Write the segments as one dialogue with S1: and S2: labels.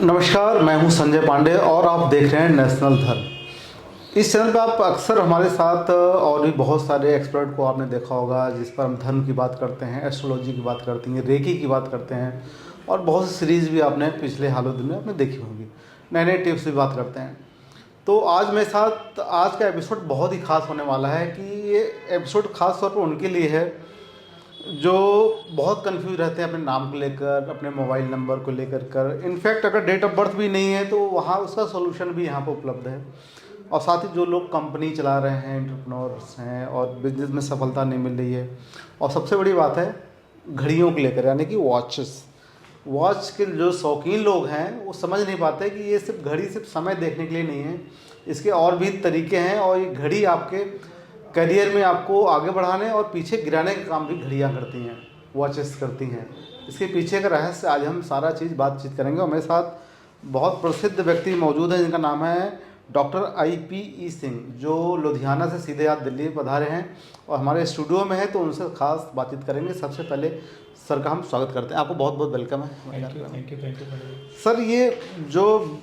S1: नमस्कार, मैं हूं संजय पांडे और आप देख रहे हैं नेशनल धर्म। इस चैनल पे आप अक्सर हमारे साथ और भी बहुत सारे एक्सपर्ट को आपने देखा होगा, जिस पर हम धर्म की बात करते हैं, एस्ट्रोलॉजी की बात करते हैं, रेकी की बात करते हैं और बहुत सी सीरीज़ भी आपने पिछले हालों दिन में आपने देखी होंगी। नए नए टिप्स की बात करते हैं। तो आज मेरे साथ आज का एपिसोड बहुत ही खास होने वाला है कि ये एपिसोड खास तौर पर उनके लिए है जो बहुत कंफ्यूज रहते हैं अपने नाम को लेकर, अपने मोबाइल नंबर को लेकर कर। इनफैक्ट अगर डेट ऑफ बर्थ भी नहीं है तो वहाँ उसका सोल्यूशन भी यहाँ पर उपलब्ध है। और साथ ही जो लोग कंपनी चला रहे हैं, एंटरप्रेन्योर्स हैं और बिजनेस में सफलता नहीं मिल रही है। और सबसे बड़ी बात है घड़ियों को लेकर, यानी कि वॉच के जो शौकीन लोग हैं वो समझ नहीं पाते कि ये सिर्फ घड़ी सिर्फ समय देखने के लिए नहीं है, इसके और भी तरीके हैं। और ये घड़ी आपके करियर में आपको आगे बढ़ाने और पीछे गिराने का काम भी घड़ियाँ करती हैं, वॉचेस करती हैं। इसके पीछे का रहस्य आज हम सारा चीज़ बातचीत करेंगे। और मेरे साथ बहुत प्रसिद्ध व्यक्ति मौजूद हैं जिनका नाम है डॉक्टर IPE सिंह, जो लुधियाना से सीधे आप दिल्ली पधारे हैं और हमारे स्टूडियो में है, तो उनसे खास बातचीत करेंगे। सबसे पहले सर का हम स्वागत करते हैं। आपको बहुत बहुत वेलकम है।
S2: थैंक यू
S1: सर, ये जो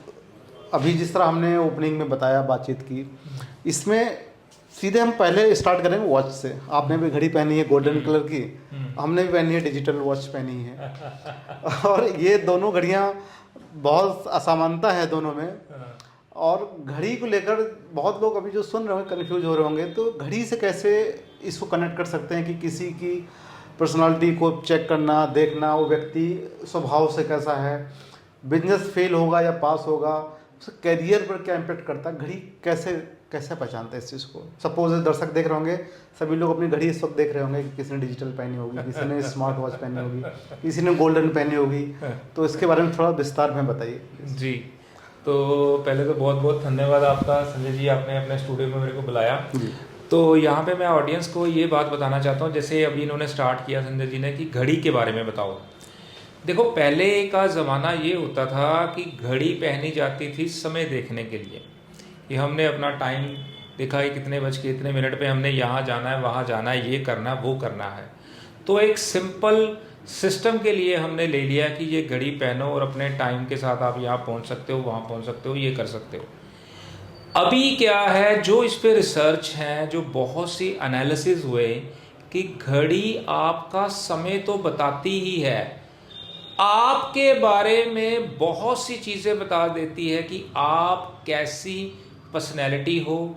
S1: अभी जिस तरह हमने ओपनिंग में बताया, बातचीत की, इसमें सीधे हम पहले स्टार्ट करेंगे वॉच से। आपने भी घड़ी पहनी है गोल्डन कलर की, हमने भी पहनी है डिजिटल वॉच पहनी है और ये दोनों घड़ियाँ बहुत असामानता है दोनों में। और घड़ी को लेकर बहुत लोग अभी जो सुन रहे होंगे कन्फ्यूज हो रहे होंगे, तो घड़ी से कैसे इसको कनेक्ट कर सकते हैं कि किसी की पर्सनालिटी को चेक करना, देखना, वो व्यक्ति स्वभाव से कैसा है, बिजनेस फेल होगा या पास होगा, उसके करियर पर क्या इम्पेक्ट करता है, घड़ी कैसे पहचानते हैं इस चीज़ को। सपोज दर्शक देख रहे होंगे, सभी लोग अपनी घड़ी इस वक्त देख रहे होंगे कि किसी ने डिजिटल पहनी होगी, किसी ने स्मार्ट वॉच पहनी होगी, किसी ने गोल्डन पहनी होगी। तो इसके बारे में थोड़ा विस्तार में बताइए
S2: जी। तो पहले तो बहुत बहुत धन्यवाद आपका संजय जी, आपने अपने स्टूडियो में मेरे को बुलाया। तो यहाँ पे मैं ऑडियंस को ये बात बताना चाहता हूँ, जैसे अभी इन्होंने स्टार्ट किया संजय जी ने कि घड़ी के बारे में बताओ। देखो, पहले का ज़माना ये होता था कि घड़ी पहनी जाती थी समय देखने के लिए, कि हमने अपना टाइम देखा है कितने बज के इतने मिनट पे हमने यहाँ जाना है, वहाँ जाना है, ये करना है, वो करना है। तो एक सिंपल सिस्टम के लिए हमने ले लिया कि ये घड़ी पहनो और अपने टाइम के साथ आप यहाँ पहुँच सकते हो, वहाँ पहुँच सकते हो, ये कर सकते हो। अभी क्या है, जो इस पे रिसर्च है, जो बहुत सी एनालिसिस हुए कि घड़ी आपका समय तो बताती ही है, आपके बारे में बहुत सी चीज़ें बता देती है कि आप कैसी पर्सनैलिटी हो,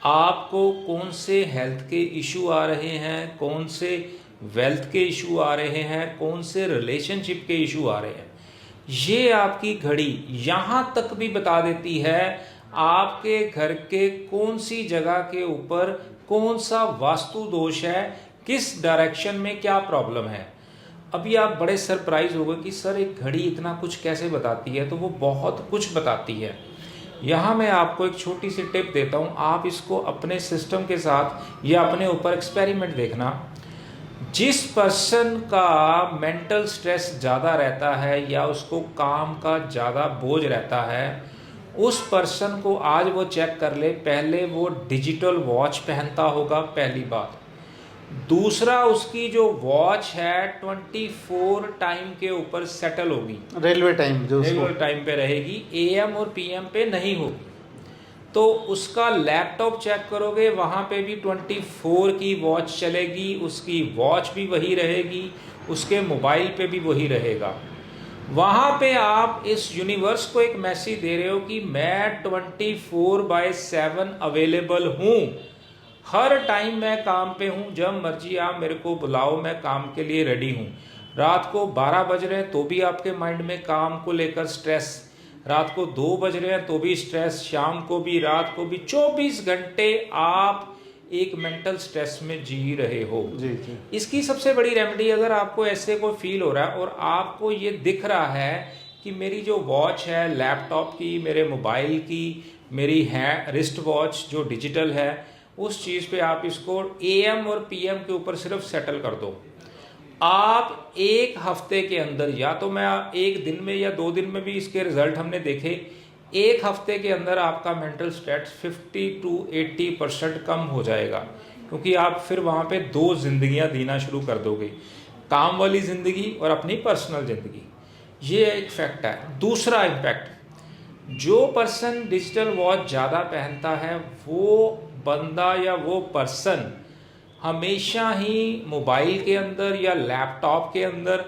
S2: आपको कौन से हेल्थ के इशू आ रहे हैं, कौन से वेल्थ के इशू आ रहे हैं, कौन से रिलेशनशिप के इशू आ रहे हैं। ये आपकी घड़ी यहाँ तक भी बता देती है आपके घर के कौन सी जगह के ऊपर कौन सा वास्तु दोष है, किस डायरेक्शन में क्या प्रॉब्लम है। अभी आप बड़े सरप्राइज हो गए कि सर एक घड़ी इतना कुछ कैसे बताती है। तो वो बहुत कुछ बताती है। यहाँ मैं आपको एक छोटी सी टिप देता हूँ, आप इसको अपने सिस्टम के साथ या अपने ऊपर एक्सपेरिमेंट देखना। जिस पर्सन का मेंटल स्ट्रेस ज़्यादा रहता है या उसको काम का ज़्यादा बोझ रहता है, उस पर्सन को आज वो चेक कर ले, पहले वो डिजिटल वॉच पहनता होगा, पहली बात। दूसरा, उसकी जो वॉच है 24 टाइम के ऊपर सेटल होगी,
S1: रेलवे टाइम
S2: पे रहेगी, AM और PM पे नहीं होगी। तो उसका लैपटॉप चेक करोगे, वहाँ पे भी 24 की वॉच चलेगी, उसकी वॉच भी वही रहेगी, उसके मोबाइल पे भी वही रहेगा। वहाँ पे आप इस यूनिवर्स को एक मैसेज दे रहे हो कि मैं 24/7 अवेलेबल हूँ, हर टाइम मैं काम पे हूँ, जब मर्जी आप मेरे को बुलाओ, मैं काम के लिए रेडी हूँ। रात को 12 बज रहे हैं तो भी आपके माइंड में काम को लेकर स्ट्रेस, रात को 2 बज रहे हैं तो भी स्ट्रेस, शाम को भी, रात को भी, 24 घंटे आप एक मेंटल स्ट्रेस में जी रहे हो।
S1: जी।
S2: इसकी सबसे बड़ी रेमेडी, अगर आपको ऐसे कोई फील हो रहा है और आपको ये दिख रहा है कि मेरी जो वॉच है लैपटॉप की, मेरे मोबाइल की, मेरी है रिस्ट वॉच जो डिजिटल है, उस चीज़ पे आप इसको AM और PM के ऊपर सिर्फ सेटल कर दो। आप एक हफ्ते के अंदर, या तो मैं एक दिन में या 2 दिन में भी इसके रिजल्ट हमने देखे, एक हफ्ते के अंदर आपका मेंटल स्ट्रेस 50 to 80% कम हो जाएगा। क्योंकि आप फिर वहाँ पे 2 जिंदगियाँ जीना शुरू कर दोगे, काम वाली ज़िंदगी और अपनी पर्सनल ज़िंदगी। ये एक फैक्ट है। दूसरा इम्पैक्ट, जो पर्सन डिजिटल वॉच ज़्यादा पहनता है वो बंदा या वो पर्सन हमेशा ही मोबाइल के अंदर या लैपटॉप के अंदर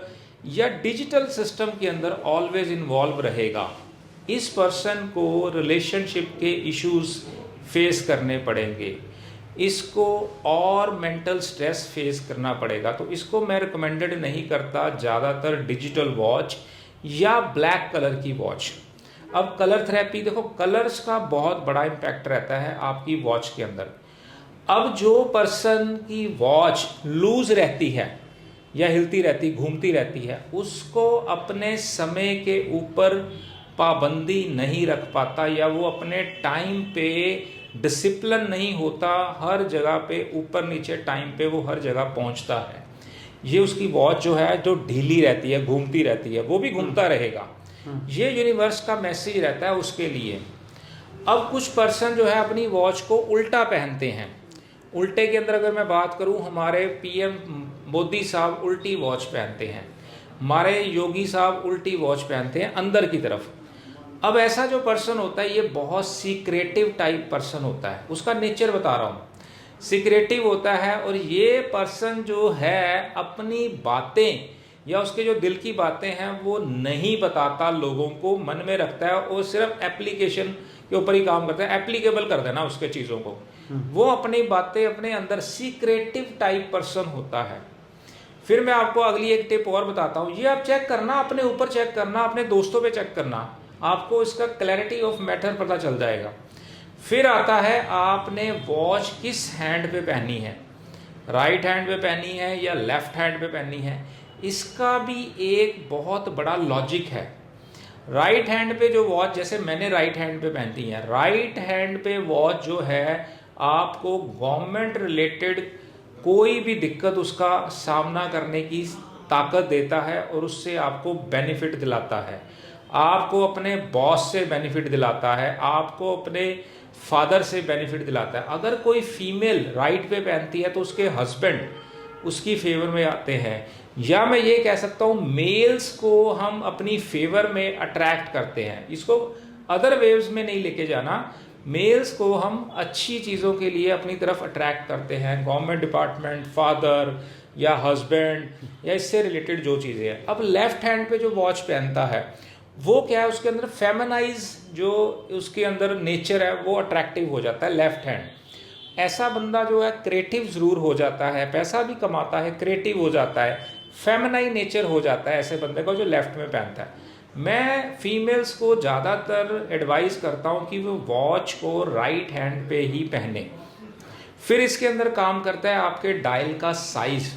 S2: या डिजिटल सिस्टम के अंदर ऑलवेज इन्वॉल्व रहेगा। इस पर्सन को रिलेशनशिप के इश्यूज फेस करने पड़ेंगे, इसको और मेंटल स्ट्रेस फेस करना पड़ेगा। तो इसको मैं रिकमेंडेड नहीं करता ज़्यादातर डिजिटल वॉच या ब्लैक कलर की वॉच। अब कलर थेरेपी देखो, कलर्स का बहुत बड़ा इम्पैक्ट रहता है आपकी वॉच के अंदर। अब जो पर्सन की वॉच लूज रहती है या हिलती रहती, घूमती रहती है, उसको अपने समय के ऊपर पाबंदी नहीं रख पाता या वो अपने टाइम पे डिसिप्लिन नहीं होता, हर जगह पे ऊपर नीचे टाइम पे वो हर जगह पहुंचता है। ये उसकी वॉच जो है जो ढीली रहती है, घूमती रहती है, वो भी घूमता रहेगा। ये यूनिवर्स का मैसेज रहता है उसके लिए। अब कुछ पर्सन जो है अपनी वॉच को उल्टा पहनते हैं। उल्टे के अंदर अगर मैं बात करूं, हमारे पीएम मोदी साहब उल्टी वॉच पहनते हैं, हमारे योगी साहब उल्टी वॉच पहनते हैं अंदर की तरफ। अब ऐसा जो पर्सन होता है ये बहुत सीक्रेटिव टाइप पर्सन होता है, उसका नेचर बता रहा हूँ, सीक्रेटिव होता है। और ये पर्सन जो है अपनी बातें या उसके जो दिल की बातें हैं वो नहीं बताता लोगों को, मन में रखता है और सिर्फ एप्लीकेशन के ऊपर ही काम करता है, एप्लीकेबल कर देना उसके चीज़ों को। वो अपनी बातें अपने अंदर, सीक्रेटिव टाइप पर्सन होता है। फिर मैं आपको अगली एक टिप और बताता हूँ, ये आप चेक करना, अपने ऊपर चेक करना, अपने दोस्तों पे चेक करना, आपको इसका क्लैरिटी ऑफ मैटर पता चल जाएगा। फिर आता है आपने वॉच किस हैंड पे पहनी है, राइट हैंड पे पहनी है या लेफ्ट हैंड पे पहनी है, इसका भी एक बहुत बड़ा लॉजिक है। राइट हैंड पे जो वॉच, जैसे मैंने राइट हैंड पे पहनती है, राइट हैंड पे वॉच जो है आपको गवर्नमेंट रिलेटेड कोई भी दिक्कत उसका सामना करने की ताकत देता है और उससे आपको बेनिफिट दिलाता है। आपको अपने बॉस से बेनिफिट दिलाता है, आपको अपने फादर से बेनिफिट दिलाता है। अगर कोई फीमेल राइट पे पहनती है तो उसके हस्बैंड उसकी फेवर में आते हैं, या मैं ये कह सकता हूँ मेल्स को हम अपनी फेवर में अट्रैक्ट करते हैं। इसको अदर वेव्स में नहीं लेके जाना, मेल्स को हम अच्छी चीज़ों के लिए अपनी तरफ अट्रैक्ट करते हैं, गवर्नमेंट डिपार्टमेंट, फादर या हस्बैंड या इससे रिलेटेड जो चीज़ें हैं। अब लेफ्ट हैंड पे जो वॉच पहनता है वो क्या है, उसके अंदर फेमिनाइज जो उसके अंदर नेचर है वो अट्रैक्टिव हो जाता है लेफ्ट हैंड। ऐसा बंदा जो है क्रिएटिव ज़रूर हो जाता है, पैसा भी कमाता है, क्रिएटिव हो जाता है, फेमिनाइन नेचर हो जाता है ऐसे बंदे को जो लेफ्ट में पहनता है। मैं फीमेल्स को ज़्यादातर एडवाइस करता हूँ कि वो वॉच को राइट हैंड पे ही पहने। फिर इसके अंदर काम करता है आपके डायल का साइज़।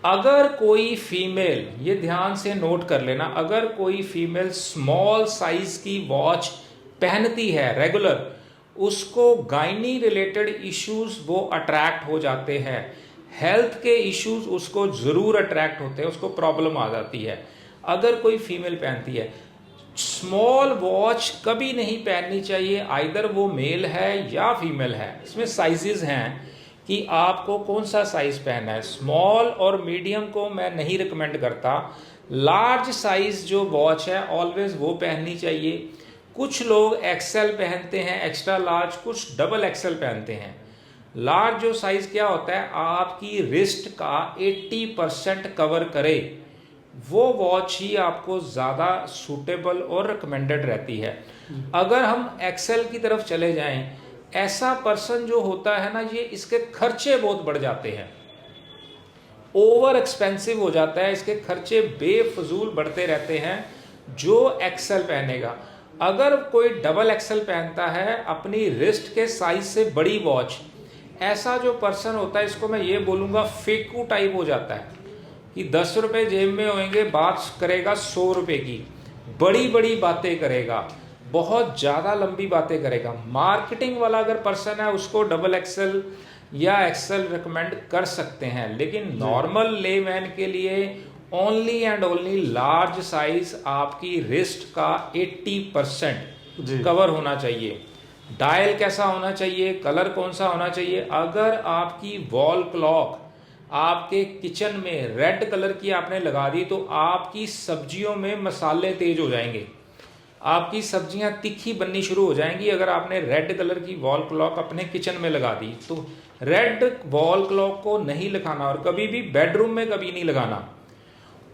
S2: अगर कोई फीमेल, ये ध्यान से नोट कर लेना, अगर कोई फीमेल स्मॉल साइज की वॉच पहनती है रेगुलर, उसको गायनी रिलेटेड इश्यूज वो अट्रैक्ट हो जाते हैं, हेल्थ के इश्यूज उसको ज़रूर अट्रैक्ट होते हैं, उसको प्रॉब्लम आ जाती है अगर कोई फीमेल पहनती है। स्मॉल वॉच कभी नहीं पहननी चाहिए, आइदर वो मेल है या फीमेल है। इसमें साइजेस हैं कि आपको कौन सा साइज पहनना है। स्मॉल और मीडियम को मैं नहीं रिकमेंड करता, लार्ज साइज जो वॉच है ऑलवेज वो पहननी चाहिए। कुछ लोग एक्सेल पहनते हैं, एक्स्ट्रा लार्ज, कुछ डबल एक्सेल पहनते हैं। लार्ज जो साइज क्या होता है, आपकी रिस्ट का 80% कवर करे, वो वॉच ही आपको ज़्यादा सूटेबल और रिकमेंडेड रहती है। अगर हम एक्सेल की तरफ चले जाएं, ऐसा पर्सन जो होता है ना, ये इसके खर्चे बहुत बढ़ जाते हैं, ओवर एक्सपेंसिव हो जाता है, इसके खर्चे बेफजूल बढ़ते रहते हैं जो एक्सेल पहनेगा। अगर कोई डबल एक्सेल पहनता है अपनी रिस्ट के साइज से बड़ी वॉच, ऐसा जो पर्सन होता है इसको मैं ये बोलूँगा फेकू टाइप हो जाता है कि 10 रुपये जेब में होंगे, बात करेगा 100 रुपये की, बड़ी बड़ी बातें करेगा, बहुत ज़्यादा लंबी बातें करेगा। मार्केटिंग वाला अगर पर्सन है उसको डबल एक्सेल या एक्सेल रिकमेंड कर सकते हैं, लेकिन नॉर्मल लेमैन के लिए only and only large size आपकी रिस्ट का 80% कवर होना चाहिए। डायल कैसा होना चाहिए, कलर कौन सा होना चाहिए, अगर आपकी वॉल क्लॉक आपके किचन में रेड कलर की आपने लगा दी तो आपकी सब्जियों में मसाले तेज हो जाएंगे, आपकी सब्जियां तीखी बननी शुरू हो जाएंगी। अगर आपने रेड कलर की वॉल क्लॉक अपने किचन में लगा दी तो रेड वॉल क्लॉक को नहीं लगाना और कभी भी बेडरूम में कभी नहीं लगाना।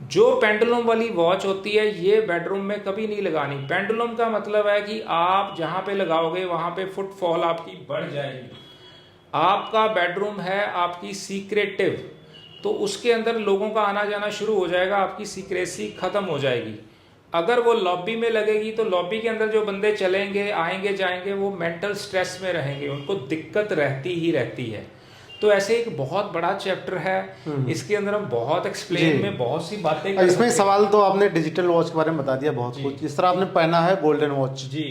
S2: जो पेंडुलम वाली वॉच होती है ये बेडरूम में कभी नहीं लगानी। पेंडुलम का मतलब है कि आप जहां पे लगाओगे वहां पे फुटफॉल आपकी बढ़ जाएगी। आपका बेडरूम है आपकी सीक्रेटिव, तो उसके अंदर लोगों का आना जाना शुरू हो जाएगा, आपकी सीक्रेसी खत्म हो जाएगी। अगर वो लॉबी में लगेगी तो लॉबी के अंदर जो बंदे चलेंगे आएंगे जाएंगे वो मेंटल स्ट्रेस में रहेंगे, उनको दिक्कत रहती ही रहती है। तो ऐसे एक बहुत बड़ा चैप्टर है, इसके अंदर हम बहुत एक्सप्लेन में बहुत सी बातें कर
S1: इसमें सवाल तो आपने डिजिटल वॉच के बारे में बता दिया बहुत कुछ। इस तरह आपने पहना है गोल्डन वॉच
S2: जी,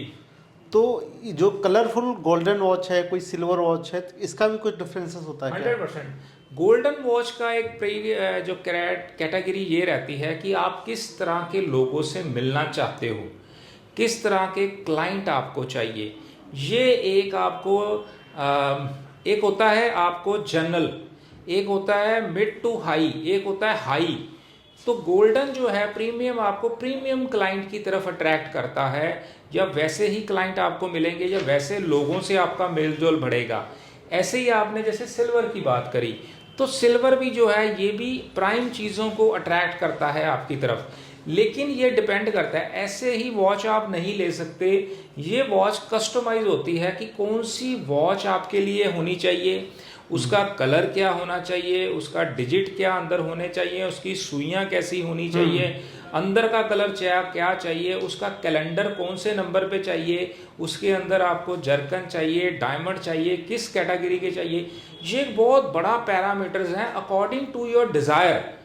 S1: तो जो कलरफुल गोल्डन वॉच है, कोई सिल्वर वॉच है, इसका भी कुछ डिफरेंसेस होता है क्या?
S2: 100%। गोल्डन वॉच का एक जो कैटेगरी ये रहती है कि आप किस तरह के लोगों से मिलना चाहते हो, किस तरह के क्लाइंट आपको चाहिए। ये एक आपको एक होता है आपको जनरल, एक होता है मिड टू हाई, एक होता है हाई। तो गोल्डन जो है प्रीमियम, आपको प्रीमियम क्लाइंट की तरफ अट्रैक्ट करता है, या वैसे ही क्लाइंट आपको मिलेंगे या वैसे लोगों से आपका मेलजोल बढ़ेगा। ऐसे ही आपने जैसे सिल्वर की बात करी, तो सिल्वर भी जो है ये भी प्राइम चीज़ों को अट्रैक्ट करता है आपकी तरफ। लेकिन ये डिपेंड करता है, ऐसे ही वॉच आप नहीं ले सकते। ये वॉच कस्टमाइज होती है कि कौन सी वॉच आपके लिए होनी चाहिए, उसका कलर क्या होना चाहिए, उसका डिजिट क्या अंदर होने चाहिए, उसकी सुइयां कैसी होनी चाहिए, अंदर का कलर क्या चाहिए, उसका कैलेंडर कौन से नंबर पे चाहिए, उसके अंदर आपको जर्कन चाहिए, डायमंड चाहिए, किस कैटेगरी के चाहिए। ये एक बहुत बड़ा पैरामीटर्स हैं। अकॉर्डिंग टू योर डिज़ायर,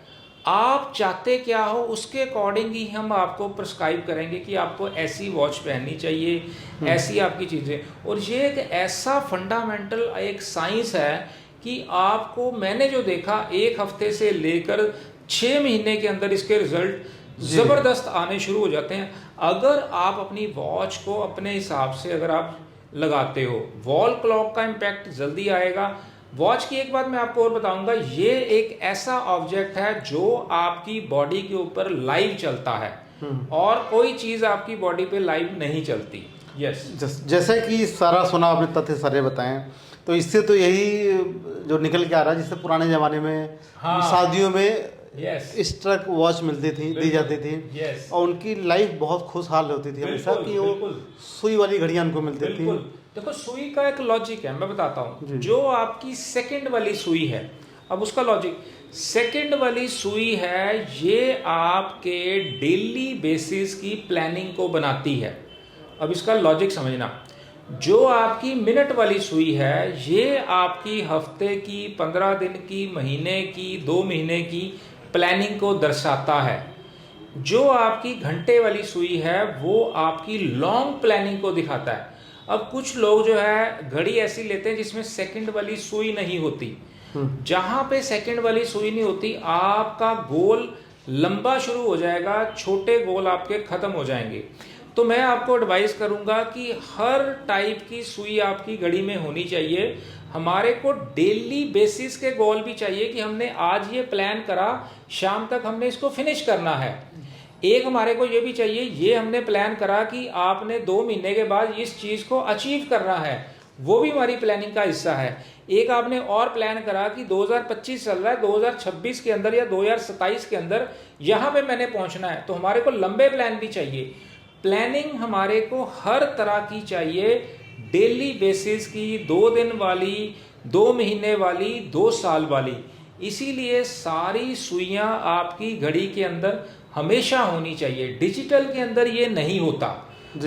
S2: आप चाहते क्या हो उसके अकॉर्डिंग ही हम आपको प्रिस्क्राइब करेंगे कि आपको ऐसी वॉच पहननी चाहिए, ऐसी आपकी चीज़ें। और ये एक ऐसा फंडामेंटल एक साइंस है कि आपको, मैंने जो देखा, 1 हफ्ते से लेकर 6 महीने के अंदर इसके रिजल्ट ज़बरदस्त आने शुरू हो जाते हैं। अगर आप अपनी वॉच को अपने हिसाब से अगर आप लगाते हो, वॉल क्लॉक का इम्पैक्ट जल्दी आएगा। वॉच की एक बात मैं आपको और बताऊंगा, ये एक ऐसा ऑब्जेक्ट है जो आपकी बॉडी के ऊपर लाइव चलता है और कोई चीज आपकी बॉडी पे लाइव नहीं चलती। यस,
S1: जैसे कि सारा सुना आपने, तथ्य सारे बताएं, तो इससे तो यही जो निकल के आ रहा है, जिससे पुराने जमाने में शादियों में इस तरह वॉच मिलती थी, दी जाती थी, और उनकी लाइफ बहुत खुशहाल होती थी हमेशा, कि वो सुई वाली घड़ियां उनको मिलती थी।
S2: देखो, सुई का एक लॉजिक है, मैं बताता हूँ। जो आपकी सेकंड वाली सुई है, अब उसका लॉजिक, सेकंड वाली सुई है, ये आपके डेली बेसिस की प्लानिंग को बनाती है। अब इसका लॉजिक समझना। जो आपकी मिनट वाली सुई है, ये आपकी हफ्ते की, 15 दिन की, महीने की, 2 महीने की प्लानिंग को दर्शाता है। जो आपकी घंटे वाली सुई है वो आपकी लॉन्ग प्लानिंग को दिखाता है। अब कुछ लोग जो है घड़ी ऐसी लेते हैं जिसमें सेकंड वाली सुई नहीं होती। जहां पे सेकंड वाली सुई नहीं होती, आपका गोल लंबा शुरू हो जाएगा, छोटे गोल आपके खत्म हो जाएंगे। तो मैं आपको एडवाइस करूंगा कि हर टाइप की सुई आपकी घड़ी में होनी चाहिए। हमारे को डेली बेसिस के गोल भी चाहिए कि हमने आज ये प्लान करा, शाम तक हमने इसको फिनिश करना है। एक हमारे को ये भी चाहिए, ये हमने प्लान करा कि आपने 2 महीने के बाद इस चीज को अचीव करना है, वो भी हमारी प्लानिंग का हिस्सा है। एक आपने और प्लान करा कि 2025 चल रहा है, 2026 के अंदर या 2027 के अंदर यहाँ पे मैंने पहुंचना है, तो हमारे को लंबे प्लान भी चाहिए। प्लानिंग हमारे को हर तरह की चाहिए, डेली बेसिस की, 2 दिन वाली, 2 महीने वाली, 2 साल वाली। इसीलिए सारी सुइयां आपकी घड़ी के अंदर हमेशा होनी चाहिए। डिजिटल के अंदर ये नहीं होता,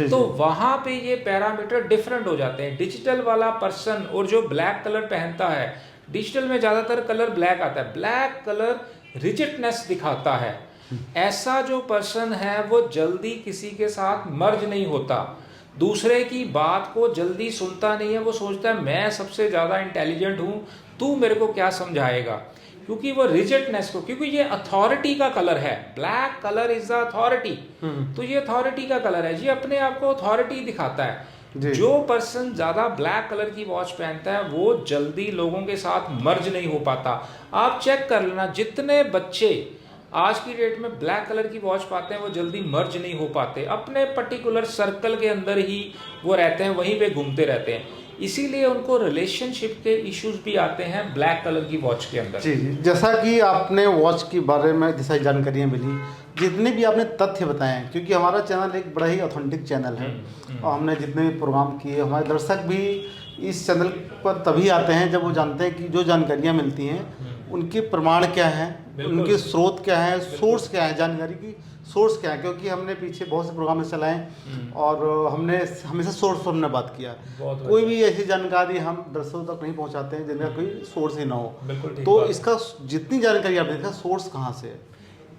S2: तो वहां पे ये पैरामीटर डिफरेंट हो जाते हैं। डिजिटल वाला पर्सन और जो ब्लैक कलर पहनता है, डिजिटल में ज्यादातर कलर ब्लैक आता है, ब्लैक कलर रिजिडनेस दिखाता है। ऐसा जो पर्सन है वो जल्दी किसी के साथ मर्ज नहीं होता, दूसरे की बात को जल्दी सुनता नहीं है। वो सोचता है मैं सबसे ज्यादा इंटेलिजेंट हूं, तू मेरे को क्या समझाएगा, क्योंकि वो रिजिडनेस को, क्योंकि ये अथॉरिटी का कलर है। Black colour is the authority, तो ये अथॉरिटी का कलर है, ये अपने आप को अथॉरिटी दिखाता है।
S1: जी।
S2: जो पर्सन ज़्यादा ब्लैक कलर की वॉच पहनता है वो जल्दी लोगों के साथ मर्ज नहीं हो पाता। आप चेक कर लेना, जितने बच्चे आज की डेट में ब्लैक कलर की वॉच पाते हैं वो जल्दी मर्ज नहीं हो पाते, अपने पर्टिकुलर सर्कल के अंदर ही वो रहते हैं, वहीं पे घूमते रहते हैं, इसीलिए उनको रिलेशनशिप के इश्यूज भी आते हैं ब्लैक कलर की वॉच के अंदर।
S1: जी जी, जैसा कि आपने वॉच के बारे में जैसा जानकारियाँ मिली, जितने भी आपने तथ्य बताए हैं, क्योंकि हमारा चैनल एक बड़ा ही ऑथेंटिक चैनल है और हमने जितने भी प्रोग्राम किए, हमारे दर्शक भी इस चैनल पर तभी आते हैं जब वो जानते हैं कि जो जानकारियाँ मिलती हैं उनके प्रमाण क्या हैं, उनके स्रोत क्या हैं, सोर्स क्या है, जानकारी की सोर्स क्या है, क्योंकि हमने पीछे बहुत से प्रोग्राम चलाए और हमने हमेशा सोर्स पर हमने बात किया। कोई भी ऐसी जानकारी हम दर्शकों तक नहीं पहुंचाते हैं जिनका कोई सोर्स ही ना हो। तो इसका जितनी जानकारी आपने देखा, सोर्स कहाँ से है?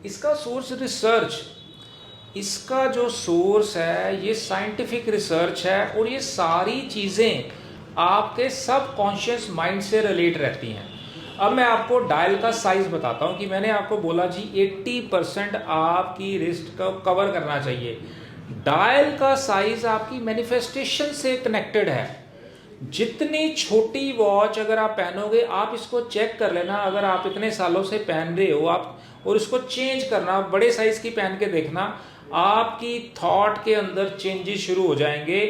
S2: इसका सोर्स रिसर्च, इसका जो सोर्स है ये साइंटिफिक रिसर्च है और ये सारी चीज़ें आपके सबकॉन्शियस माइंड से रिलेट रहती हैं। अब मैं आपको डायल का साइज बताता हूँ कि मैंने आपको बोला जी 80% आपकी रिस्ट को कवर करना चाहिए। डायल का साइज आपकी मैनिफेस्टेशन से कनेक्टेड है। जितनी छोटी वॉच अगर आप पहनोगे, आप इसको चेक कर लेना, अगर आप इतने सालों से पहन रहे हो आप और इसको चेंज करना, बड़े साइज की पहन के देखना, आपकी थॉट के अंदर चेंजेस शुरू हो जाएंगे,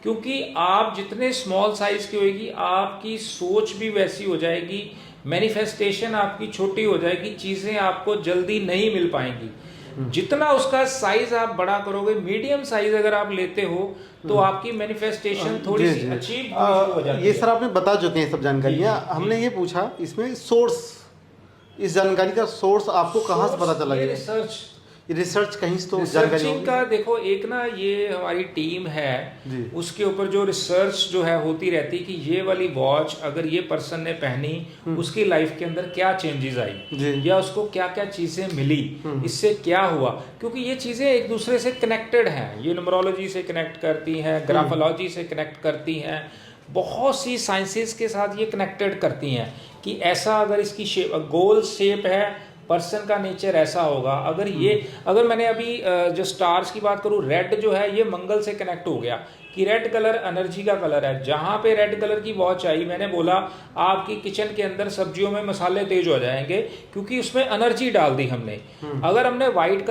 S2: क्योंकि आप जितने स्मॉल साइज की होगी आपकी सोच भी वैसी हो जाएगी, मैनिफेस्टेशन आपकी छोटी हो जाएगी, चीजें आपको जल्दी नहीं मिल पाएंगी। जितना उसका साइज आप बड़ा करोगे, मीडियम साइज अगर आप लेते हो तो आपकी मैनिफेस्टेशन थोड़ी सी अचीव हो जाती है।
S1: ये सर आपने बता चुके हैं सब जानकारियाँ। हमने ये पूछा इसमें सोर्स, इस जानकारी का सोर्स आपको कहाँ से पता चला? रिसर्च कहीं से तो
S2: रिसर्चिंग का देखो, एक ना ये हमारी टीम है उसके ऊपर जो रिसर्च जो है होती रहती कि ये वाली वॉच अगर ये पर्सन ने पहनी उसकी लाइफ के अंदर क्या चेंजेस आई या उसको क्या क्या चीजें मिली, इससे क्या हुआ, क्योंकि ये चीजें एक दूसरे से कनेक्टेड हैं। ये न्यूमरोलॉजी से कनेक्ट करती हैं, ग्राफोलॉजी से कनेक्ट करती हैं, बहुत सी साइंसेस के साथ ये कनेक्टेड करती हैं कि ऐसा अगर इसकी शेप गोल शेप है, पर्सन का नेचर ऐसा होगा। अगर मैंने अभी जो स्टार्स की बात करूँ, रेड जो है ये मंगल से कनेक्ट हो गया कि रेड कलर एनर्जी का कलर है। जहाँ पे रेड कलर की वॉच आई, मैंने बोला आपकी किचन के अंदर सब्जियों में मसाले तेज हो जाएंगे क्योंकि उसमें एनर्जी डाल दी हमने। अगर हमने व्हाइट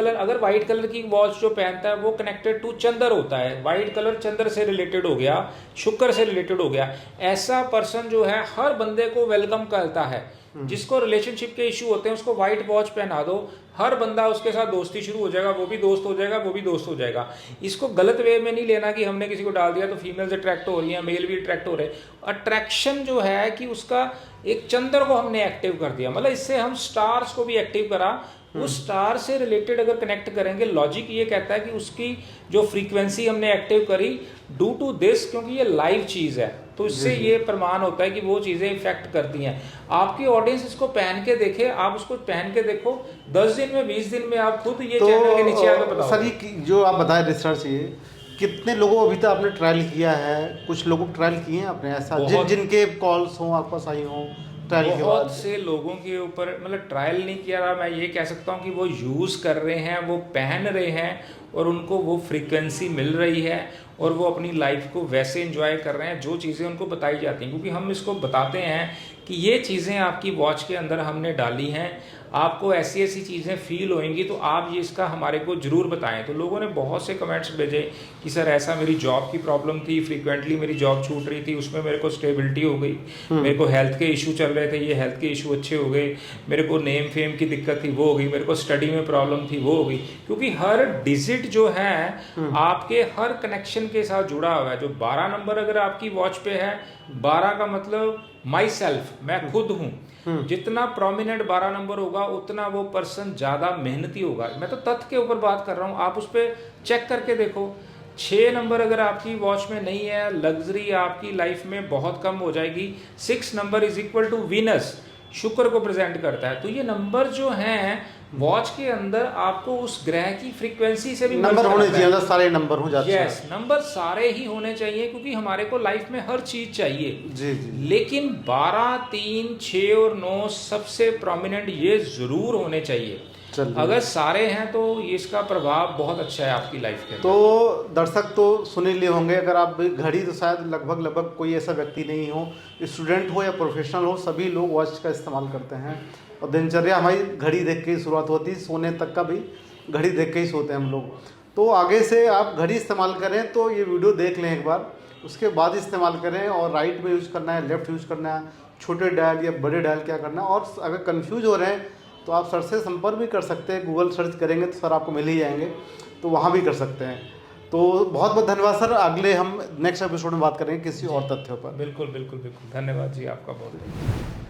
S2: कलर की वॉच जो पहनता है वो कनेक्टेड टू चंद्र होता है, व्हाइट कलर चंद्र से रिलेटेड हो गया, शुक्र से रिलेटेड हो गया। ऐसा पर्सन जो है हर बंदे को वेलकम करता है। जिसको रिलेशनशिप के इश्यू होते हैं उसको व्हाइट वॉच पहना दो, हर बंदा उसके साथ दोस्ती शुरू हो जाएगा, वो भी दोस्त हो जाएगा, वो भी दोस्त हो जाएगा। इसको गलत वे में नहीं लेना कि हमने किसी को डाल दिया तो फीमेल्स अट्रैक्ट हो रही हैं, मेल भी अट्रैक्ट हो रहे हैं। अट्रैक्शन जो है कि उसका एक चंद्र को हमने एक्टिव कर दिया, मतलब इससे हम स्टार्स को भी एक्टिव करा। उस स्टार से रिलेटेड अगर कनेक्ट करेंगे, लॉजिक ये कहता है कि उसकी जो फ्रीक्वेंसी हमने एक्टिव करी ड्यू टू दिस, क्योंकि ये लाइव चीज है तो इससे ये प्रमाण होता है कि वो चीजें इफेक्ट करती हैं। आपकी ऑडियंस इसको पहन के देखे, आप उसको पहन के देखो, 10 दिन में 20 दिन में आप खुद ये चैनल के नीचे आकर बताओ।
S1: सर ये जो आप बताए रिसर्च, ये कितने लोगों अभी तक आपने ट्रायल किया है? कुछ लोगों ट्रायल किए हैं आपने ऐसा जिनके कॉल्स हों आपके पास आई हों?
S2: बहुत से लोगों के ऊपर मतलब ट्रायल नहीं किया रहा, मैं ये कह सकता हूँ कि वो यूज़ कर रहे हैं, वो पहन रहे हैं और उनको वो फ्रीक्वेंसी मिल रही है और वो अपनी लाइफ को वैसे एंजॉय कर रहे हैं जो चीज़ें उनको बताई जाती हैं। क्योंकि हम इसको बताते हैं कि ये चीज़ें आपकी वॉच के अंदर हमने डाली हैं, आपको ऐसी ऐसी चीज़ें फील होंगी, तो आप ये इसका हमारे को ज़रूर बताएं। तो लोगों ने बहुत से कमेंट्स भेजे कि सर ऐसा मेरी जॉब की प्रॉब्लम थी, फ्रीक्वेंटली मेरी जॉब छूट रही थी, उसमें मेरे को स्टेबिलिटी हो गई, मेरे को हेल्थ के इशू चल रहे थे, ये हेल्थ के इशू अच्छे हो गए, मेरे को नेम फेम की दिक्कत थी वो हो गई, मेरे को स्टडी में प्रॉब्लम थी वो हो गई। क्योंकि हर डिजिट जो है आपके हर कनेक्शन के साथ जुड़ा हुआ है। जो 12 नंबर अगर आपकी वॉच पे है, 12 का मतलब माई सेल्फ, मैं खुद हूँ। जितना प्रोमिनेंट 12 नंबर होगा उतना वो पर्सन ज्यादा मेहनती होगा। मैं तो तथ्य के ऊपर बात कर रहा हूँ, आप उस पर चेक करके देखो। 6 नंबर अगर आपकी वॉच में नहीं है, लग्जरी आपकी लाइफ में बहुत कम हो जाएगी। 6 number is equal to Venus, शुक्र को प्रेजेंट करता है। तो ये नंबर जो हैं वॉच के अंदर आपको उस ग्रह की फ्रीक्वेंसी से भी
S1: नंबर होने चाहिए, सारे नंबर हो जाते हैं।
S2: यस, नंबर सारे ही होने चाहिए क्योंकि हमारे को लाइफ में हर चीज चाहिए।
S1: जी जी।
S2: लेकिन 12, 3, 6 और 9 सबसे प्रोमिनेंट ये जरूर होने चाहिए।
S1: चलिए।
S2: अगर सारे हैं तो इसका प्रभाव बहुत अच्छा है आपकी लाइफ के अंदर।
S1: तो दर्शक तो सुन ही लिए होंगे, अगर आप घड़ी तो शायद लगभग कोई ऐसा व्यक्ति नहीं हो, स्टूडेंट हो या प्रोफेशनल हो, सभी लोग वॉच का इस्तेमाल करते हैं और दिनचर्या हमारी घड़ी देख के ही शुरुआत होती है, सोने तक का भी घड़ी देख के ही सोते हैं हम लोग। तो आगे से आप घड़ी इस्तेमाल करें तो ये वीडियो देख लें एक बार, उसके बाद इस्तेमाल करें। और राइट में यूज़ करना है, लेफ़्ट यूज़ करना है, छोटे डायल या बड़े डायल क्या करना है। और अगर कंफ्यूज हो रहे हैं तो आप सर से संपर्क भी कर सकते हैं, गूगल सर्च करेंगे तो सर आपको मिल ही जाएंगे, तो वहाँ भी कर सकते हैं। तो बहुत बहुत धन्यवाद सर, अगले हम नेक्स्ट एपिसोड में बात करेंगे किसी और तथ्यों पर।
S2: बिल्कुल बिल्कुल बिल्कुल, धन्यवाद जी आपका बहुत।